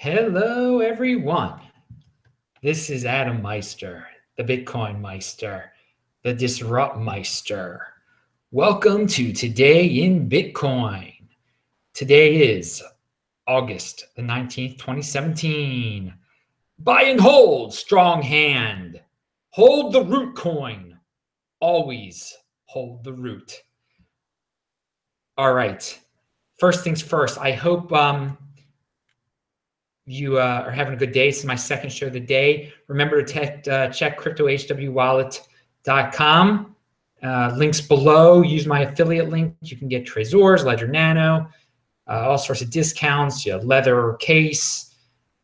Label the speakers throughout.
Speaker 1: Hello, everyone. This is Adam Meister, the Bitcoin Meister, the Disrupt Meister. Welcome to Today in Bitcoin. Today is August the 19th, 2017. Buy and hold, strong hand. Hold the root coin. Always hold the root. All right. First things first, I hope you are having a good day. This is my second show of the day. Remember to check crypto-hwwallet.com. Links below. Use my affiliate link. You can get Trezors, Ledger Nano, all sorts of discounts, leather case.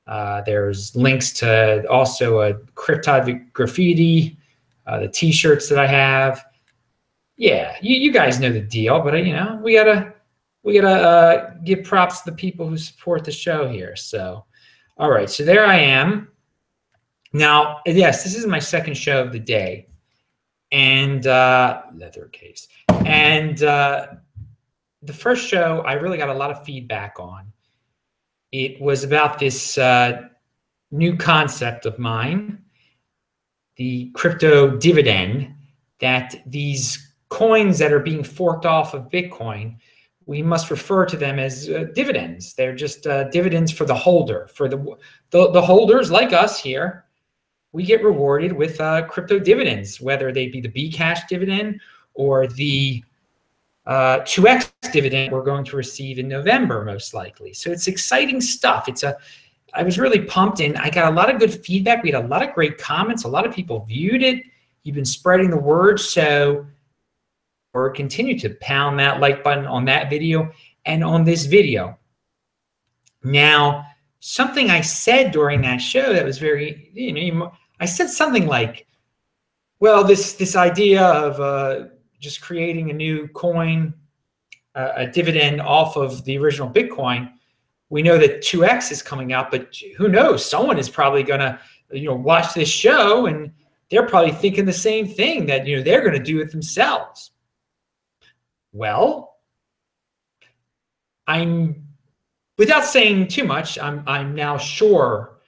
Speaker 1: There's links to also a crypto-graffiti, the t-shirts that I have. Yeah, you guys know the deal, but we gotta give props to the people who support the show here. So, all right, so there I am. Now, yes, this is my second show of the day, and leather case. And the first show, I really got a lot of feedback on. It was about this new concept of mine, the crypto-dividend, that these coins that are being forked off of Bitcoin, we must refer to them as dividends. They're just dividends for the holder. For the holders like us here, we get rewarded with crypto dividends, whether they be the Bcash dividend or the 2x dividend we're going to receive in November, most likely. So it's exciting stuff. I was really pumped, and I got a lot of good feedback. We had a lot of great comments. A lot of people viewed it. You've been spreading the word, so or continue to pound that like button on that video and on this video. Now, something I said during that show that was very, I said something like, well, this idea of just creating a new coin, a dividend off of the original Bitcoin, we know that 2x is coming out, but who knows? Someone is probably gonna, watch this show and they're probably thinking the same thing, that they're gonna do it themselves. Well, without saying too much, I'm now sure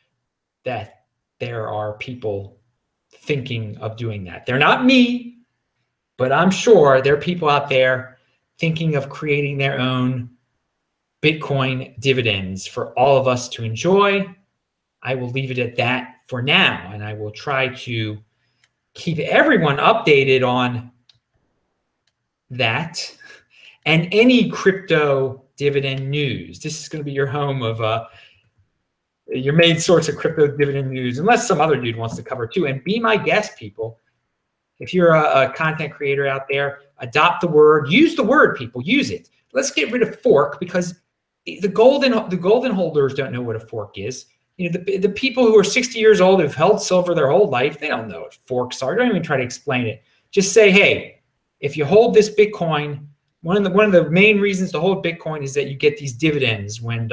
Speaker 1: that there are people thinking of doing that. They're not me, but I'm sure there are people out there thinking of creating their own Bitcoin dividends for all of us to enjoy. I will leave it at that for now, and I will try to keep everyone updated on that and any crypto dividend news. This is going to be your home of your main source of crypto dividend news, unless some other dude wants to cover too. And be my guest, people. If you're a content creator out there, adopt the word, use the word, people, use it. Let's get rid of fork, because the golden holders don't know what a fork is. The people who are 60 years old, who've held silver their whole life, they don't know what forks are. Don't even try to explain it. Just say, hey, if you hold this Bitcoin, one of the main reasons to hold Bitcoin is that you get these dividends when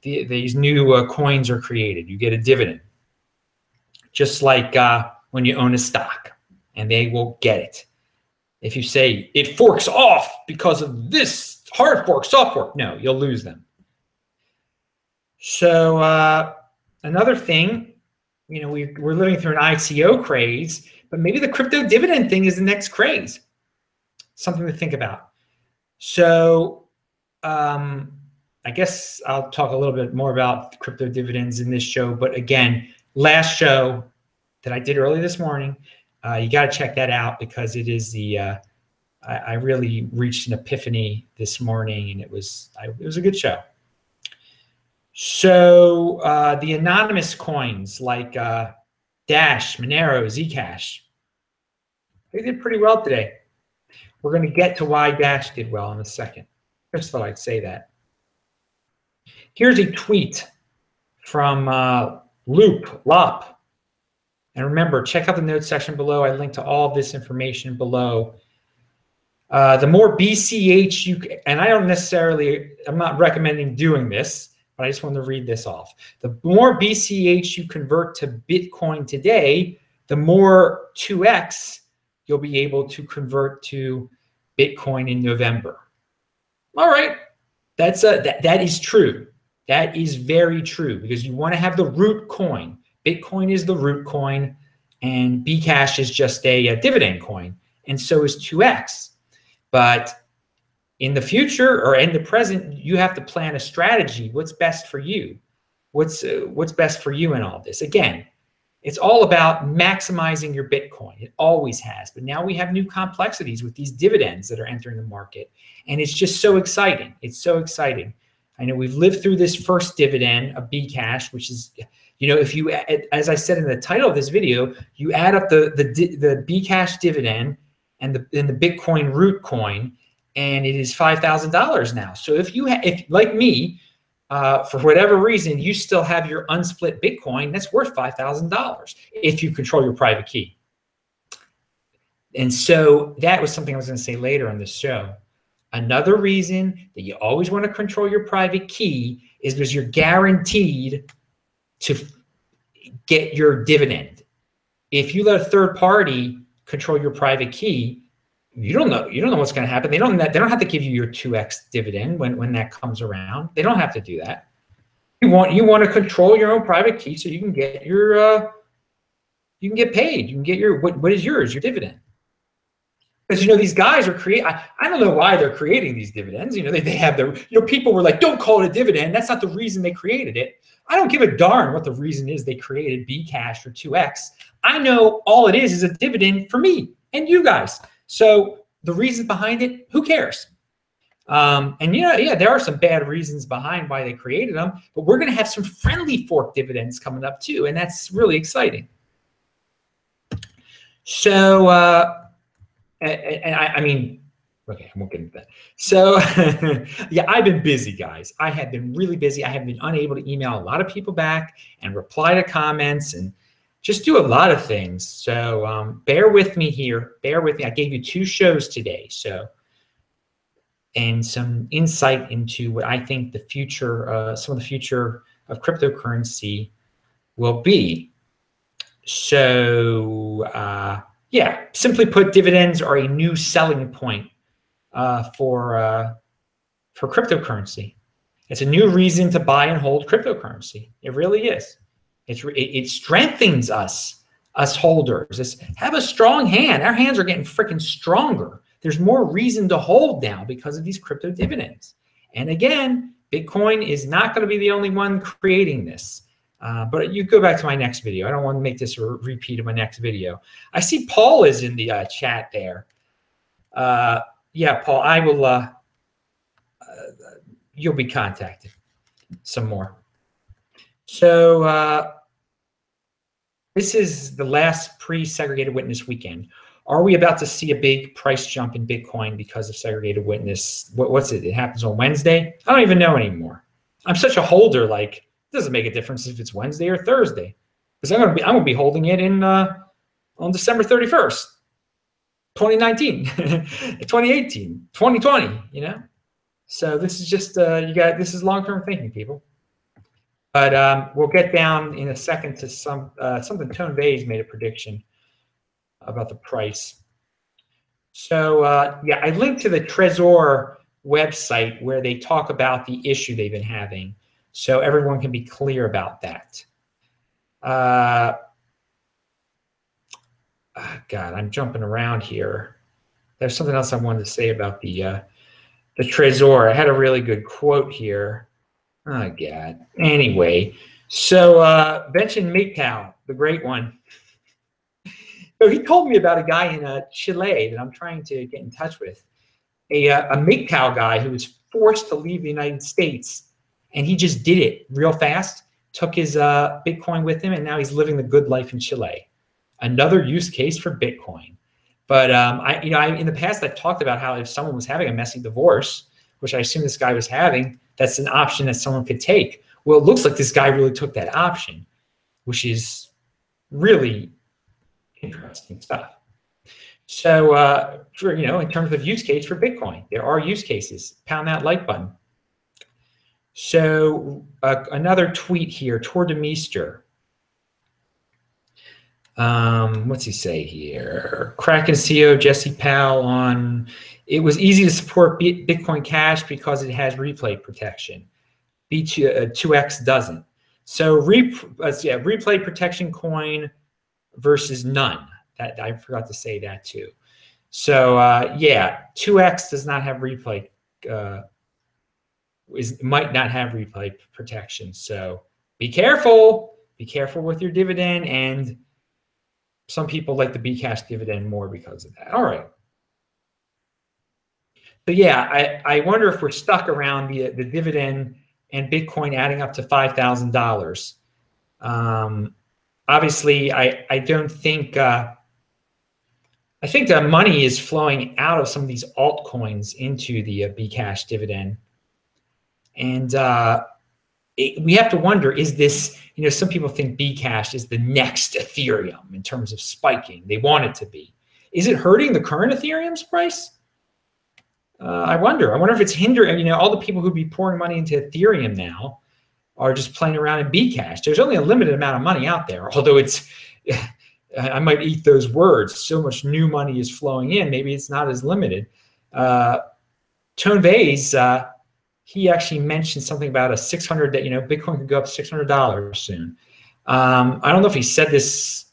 Speaker 1: these new coins are created. You get a dividend, just like when you own a stock, and they will get it. If you say it forks off because of this hard fork, soft fork, no, you'll lose them. So another thing, we're living through an ICO craze, but maybe the crypto dividend thing is the next craze. Something to think about. So I guess I'll talk a little bit more about crypto dividends in this show. But again, last show that I did early this morning, you got to check that out, because it is I really reached an epiphany this morning, and it was a good show. So the anonymous coins like Dash, Monero, Zcash, they did pretty well today. We're going to get to why Dash did well in a second. Just thought I'd say that. Here's a tweet from Lop. And remember, check out the notes section below. I link to all of this information below. The more BCH you can, and I'm not recommending doing this, but I just want to read this off. The more BCH you convert to Bitcoin today, the more 2x you'll be able to convert to Bitcoin in November. All right, that is true. That is very true because you want to have the root coin. Bitcoin is the root coin, and Bcash is just a dividend coin, and so is 2x. But in the future or in the present, you have to plan a strategy. What's best for you? What's best for you in all this? Again, it's all about maximizing your Bitcoin. It always has. But now we have new complexities with these dividends that are entering the market. And it's just so exciting. It's so exciting. I know we've lived through this first dividend of Bcash, which is, you know, if you, as I said in the title of this video, you add up the Bcash dividend and the Bitcoin root coin, and it is $5,000 now. So if you, if like me, for whatever reason, you still have your unsplit Bitcoin, that's worth $5,000 if you control your private key. And so that was something I was going to say later on this show. Another reason that you always want to control your private key is because you're guaranteed to get your dividend. If you let a third party control your private key, you don't know what's going to happen. They don't have to give you your 2x dividend when that comes around. They don't have to do that. You want to control your own private key so you can get your you can get paid. You can get your what is yours, your dividend. Because, you know, these guys are I don't know why they're creating these dividends. You know, they have their, you know, people were like, don't call it a dividend. That's not the reason they created it. I don't give a darn what the reason is they created Bcash or 2x. I know all it is a dividend for me and you guys. So the reason behind it, who cares? And you know, yeah, there are some bad reasons behind why they created them, but we're going to have some friendly fork dividends coming up too, and that's really exciting. So, I mean, okay, I won't get into that. So, yeah, I've been busy, guys. I have been really busy. I have been unable to email a lot of people back and reply to comments and just do a lot of things. So bear with me here. Bear with me. I gave you 2 shows today. So, and some insight into what I think the future, some of the future of cryptocurrency will be. So, yeah, simply put, dividends are a new selling point for cryptocurrency. It's a new reason to buy and hold cryptocurrency. It really is. It strengthens us holders. Have a strong hand. Our hands are getting freaking stronger. There's more reason to hold now because of these crypto dividends. And again, Bitcoin is not going to be the only one creating this. But you go back to my next video. I don't want to make this a repeat of my next video. I see Paul is in the chat there. Yeah, Paul, I will. You'll be contacted some more. So this is the last pre-segregated witness weekend. Are we about to see a big price jump in Bitcoin because of segregated witness? What's it? It happens on Wednesday? I don't even know anymore. I'm such a holder. Like, it doesn't make a difference if it's Wednesday or Thursday, because I'm gonna be holding it in on December 31st, 2019, 2018, 2020. You know, so this is just this is long-term thinking, people. But we'll get down in a second to something. Tone Vays made a prediction about the price. So yeah, I linked to the Trezor website where they talk about the issue they've been having, so everyone can be clear about that. God, I'm jumping around here. There's something else I wanted to say about the Trezor. I had a really good quote here. Oh, God. Anyway, so Benjamin Mikau, the great one. So he told me about a guy in Chile that I'm trying to get in touch with, a Mikau guy who was forced to leave the United States, and he just did it real fast, took his Bitcoin with him, and now he's living the good life in Chile. Another use case for Bitcoin. But in the past, I've talked about how if someone was having a messy divorce, which I assume this guy was having, that's an option that someone could take. Well, it looks like this guy really took that option, which is really interesting stuff. So, in terms of use case for Bitcoin, there are use cases. Pound that like button. So, another tweet here, Tour de Meester. What's he say here? Kraken CEO Jesse Powell on, it was easy to support Bitcoin Cash because it has replay protection. B2X doesn't. So replay protection coin versus none. That I forgot to say that too. So yeah, 2X does not have replay. Might not have replay protection. So be careful. Be careful with your dividend. And some people like the Bcash dividend more because of that. All right. So yeah, I wonder if we're stuck around the dividend and Bitcoin adding up to $5,000. Obviously, I don't think I think the money is flowing out of some of these altcoins into the Bcash dividend, and we have to wonder: is this? You know, some people think Bcash is the next Ethereum in terms of spiking. They want it to be. Is it hurting the current Ethereum's price? I wonder. I wonder if it's hindering. You know, all the people who'd be pouring money into Ethereum now are just playing around in Bcash. There's only a limited amount of money out there, although it's. I might eat those words. So much new money is flowing in. Maybe it's not as limited. Tone Vase, he actually mentioned something about a 600. That Bitcoin could go up $600 soon. I don't know if he said this.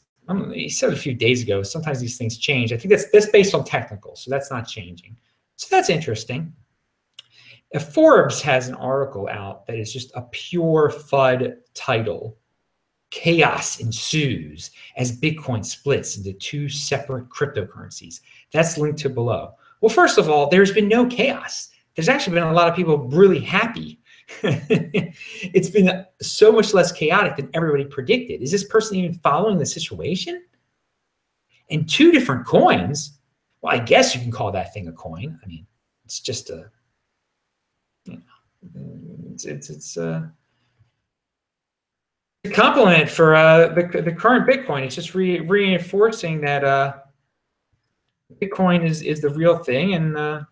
Speaker 1: He said it a few days ago. Sometimes these things change. I think that's based on technical, so that's not changing. So that's interesting. Forbes has an article out that is just a pure FUD title. Chaos ensues as Bitcoin splits into two separate cryptocurrencies. That's linked to below. Well, first of all, there's been no chaos. There's actually been a lot of people really happy. It's been so much less chaotic than everybody predicted. Is this person even following the situation? And two different coins. Well, I guess you can call that thing a coin. I mean, it's just a, it's a compliment for the current Bitcoin. It's just reinforcing that Bitcoin is the real thing. And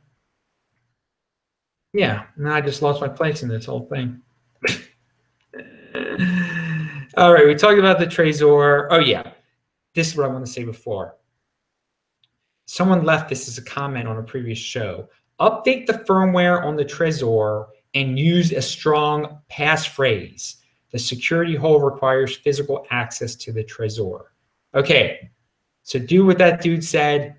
Speaker 1: yeah, now I just lost my place in this whole thing. All right, we talked about the Trezor. Oh yeah, this is what I want to say before. Someone left this as a comment on a previous show. Update the firmware on the Trezor and use a strong passphrase. The security hole requires physical access to the Trezor. Okay, so do what that dude said.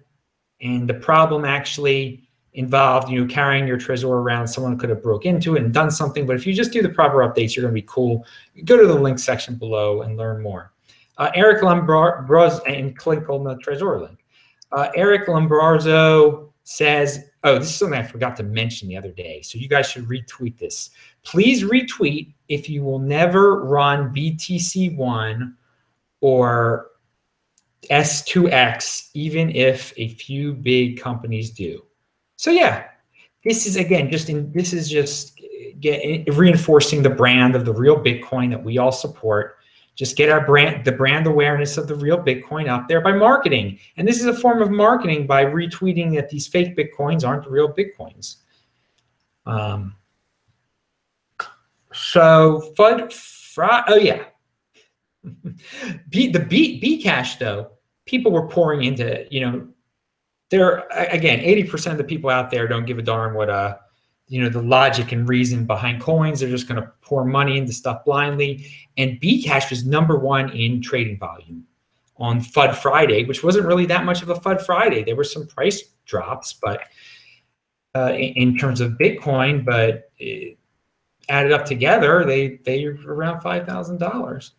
Speaker 1: And the problem actually involved carrying your Trezor around. Someone could have broke into it and done something. But if you just do the proper updates, you're going to be cool. Go to the link section below and learn more. Eric Lombroso, and click on the Trezor link. Eric Lombroso says, oh, this is something I forgot to mention the other day. So you guys should retweet this. Please retweet if you will never run BTC1 or S2X, even if a few big companies do. So yeah, this is again just reinforcing the brand of the real Bitcoin that we all support. Just get the brand awareness of the real Bitcoin out there by marketing. And this is a form of marketing by retweeting that these fake Bitcoins aren't the real Bitcoins. So oh yeah. Bcash though, people were pouring into, there again, 80% of the people out there don't give a darn what the logic and reason behind coins. They're just going to pour money into stuff blindly. And Bcash was #1 in trading volume on FUD Friday, which wasn't really that much of a FUD Friday. There were some price drops, but in terms of Bitcoin, but added up together, they were around $5,000.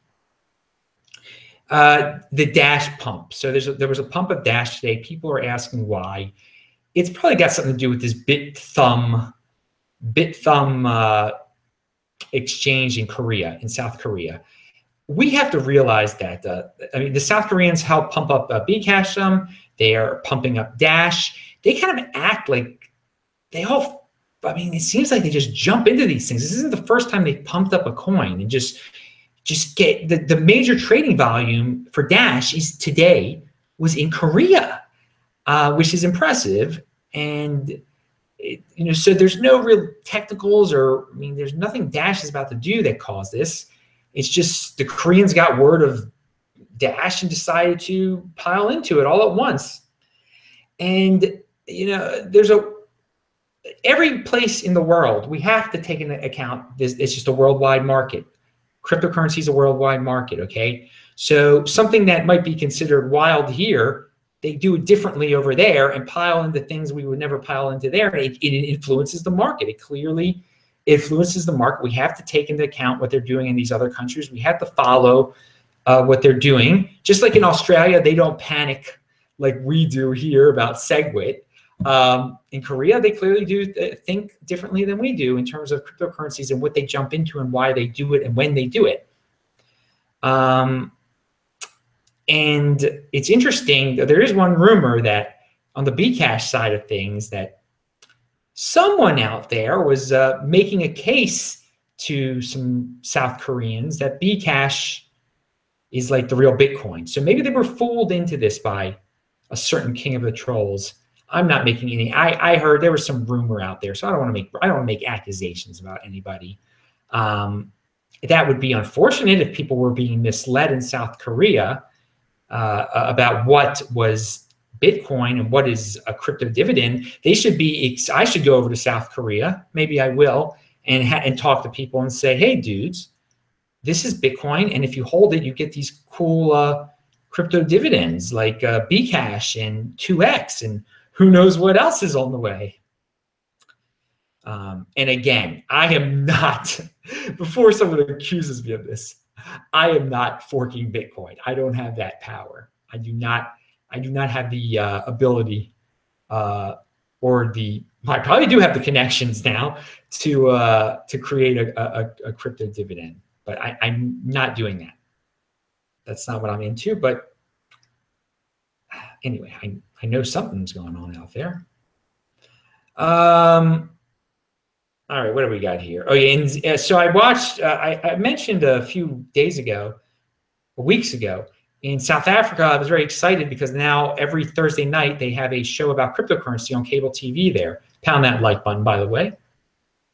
Speaker 1: The Dash pump. So there was a pump of Dash today. People are asking why. It's probably got something to do with this BitThumb exchange in South Korea. We have to realize that, the South Koreans help pump up Bcash. They are pumping up Dash. They kind of act like it seems like they just jump into these things. This isn't the first time they've pumped up a coin and just get the major trading volume for Dash was in Korea, which is impressive. And so there's no real technicals there's nothing Dash is about to do that caused this. It's just the Koreans got word of Dash and decided to pile into it all at once. And there's every place in the world, we have to take into account this. It's just a worldwide market. Cryptocurrency is a worldwide market, okay? So something that might be considered wild here, they do it differently over there and pile into things we would never pile into there. And it influences the market. It clearly influences the market. We have to take into account what they're doing in these other countries. We have to follow what they're doing. Just like in Australia, they don't panic like we do here about SegWit. In Korea, they clearly do think differently than we do in terms of cryptocurrencies and what they jump into and why they do it and when they do it. And it's interesting, there is one rumor that on the Bcash side of things that someone out there was making a case to some South Koreans that Bcash is like the real Bitcoin. So maybe they were fooled into this by a certain king of the trolls. I'm not making any. I heard there was some rumor out there, so I don't want to make accusations about anybody. That would be unfortunate if people were being misled in South Korea about what was Bitcoin and what is a crypto dividend. They should be. I should go over to South Korea. Maybe I will and talk to people and say, hey, dudes, this is Bitcoin, and if you hold it, you get these cool crypto dividends like Bcash and 2x and who knows what else is on the way. And again, I am not, before someone accuses me of this, I am not forking Bitcoin. I don't have that power. I do not have the ability I probably do have the connections now to create a crypto dividend, but I'm not doing that. That's not what I'm into, but anyway, I know something's going on out there. All right, what do we got here? Oh yeah, and so I watched. I mentioned a few weeks ago, in South Africa. I was very excited because now every Thursday night they have a show about cryptocurrency on cable TV there. Pound that like button, by the way.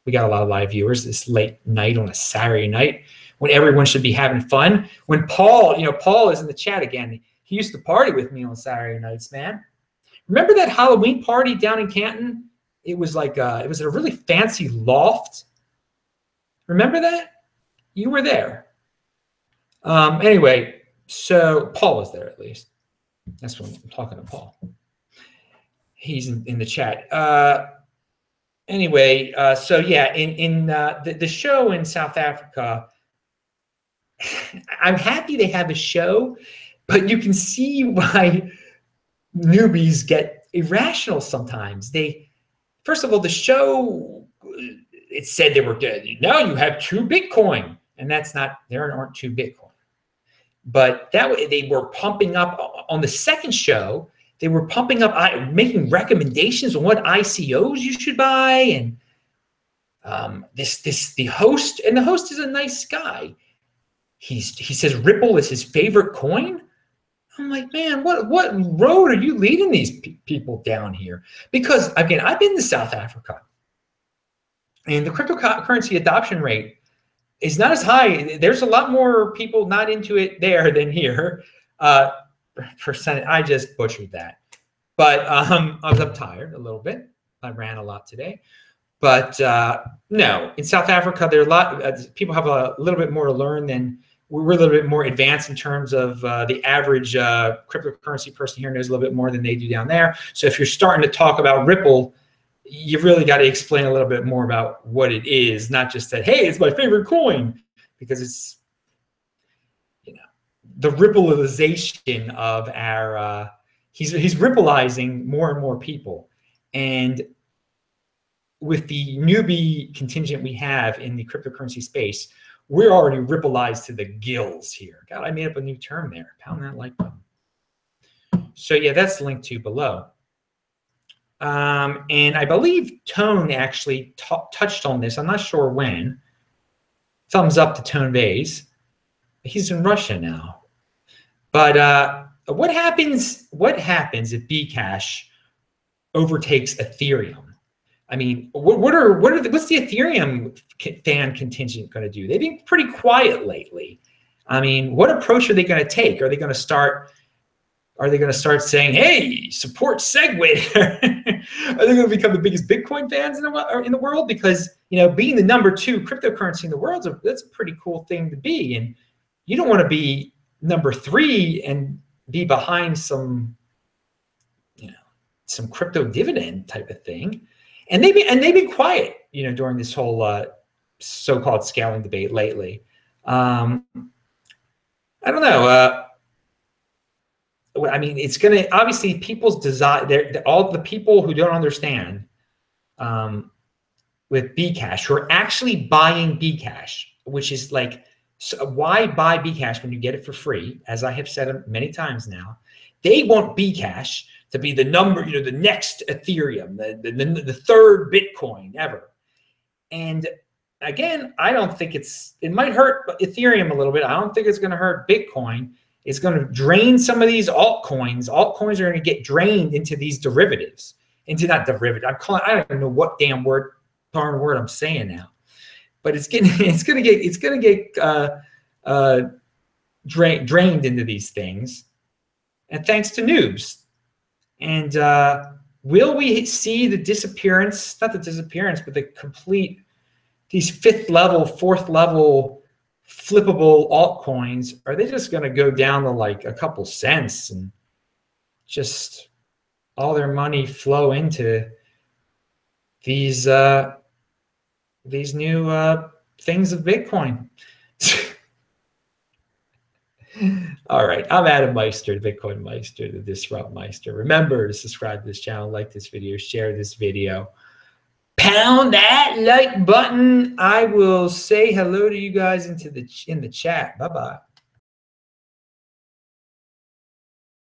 Speaker 1: We got a lot of live viewers this late night on a Saturday night when everyone should be having fun. When Paul is in the chat again. He used to party with me on Saturday nights, man. Remember that Halloween party down in Canton? It was like it was a really fancy loft. Remember that? You were there. Anyway, so Paul was there at least. That's when I'm talking to Paul. He's in the chat. Anyway, so yeah, in the show in South Africa, I'm happy they have a show. But you can see why newbies get irrational sometimes. First of all, the show, it said they were good. Now you have 2 Bitcoin, and that's not. There aren't 2 Bitcoin. But that way, they were pumping up on the second show. They were pumping up, making recommendations on what ICOs you should buy, and the host, and the host is a nice guy. He says Ripple is his favorite coin. I'm like, man, what road are you leading these people down here? Because again, I've been to South Africa, and the cryptocurrency adoption rate is not as high. There's a lot more people not into it there than here. Percent, I just butchered that, but I was up tired a little bit. I ran a lot today, but no, in South Africa, there are a lot. People have a little bit more to learn than. We're a little bit more advanced in terms of the average cryptocurrency person here knows a little bit more than they do down there. So if you're starting to talk about Ripple, you've really got to explain a little bit more about what it is, not just that, hey, it's my favorite coin, because it's, the Rippleization of our, he's Rippleizing more and more people. And with the newbie contingent we have in the cryptocurrency space, we're already Rippleized to the gills here. God, I made up a new term there. Pound that like button. So yeah, that's linked to below. And I believe Tone actually touched on this. I'm not sure when. Thumbs up to Tone Bays. He's in Russia now. But what happens if Bcash overtakes Ethereum? I mean, what's the Ethereum fan contingent going to do? They've been pretty quiet lately. I mean, what approach are they going to take? Are they going to start saying, hey, support SegWit? Are they going to become the biggest Bitcoin fans in the world? Because, you know, being the #2 cryptocurrency in the world, that's a pretty cool thing to be. And you don't want to be #3 and be behind some, you know, some crypto-dividend type of thing. And they've been quiet, you know, during this whole so-called scaling debate lately. I don't know. I mean, it's going to, obviously people's desire, all the people who don't understand with Bcash, who are actually buying Bcash, which is like, so why buy Bcash when you get it for free? As I have said many times now, they want Bcash to be the number, you know, the next Ethereum, the third Bitcoin ever. And again, I don't think it might hurt Ethereum a little bit. I don't think it's going to hurt Bitcoin. It's going to drain some of these altcoins. Altcoins are going to get drained into these derivatives, into not derivative. I don't even know what darn word I'm saying now, but it's going to get drained into these things, and thanks to noobs. And will we see the disappearance? Not the disappearance, but the complete, these 5th level, 4th level flippable altcoins, are they just going to go down to like a couple cents and just all their money flow into these new things of Bitcoin? All right, I'm Adam Meister, the Bitcoin Meister, the Disrupt Meister. Remember to subscribe to this channel, like this video, share this video. Pound that like button. I will say hello to you guys in the chat. Bye-bye.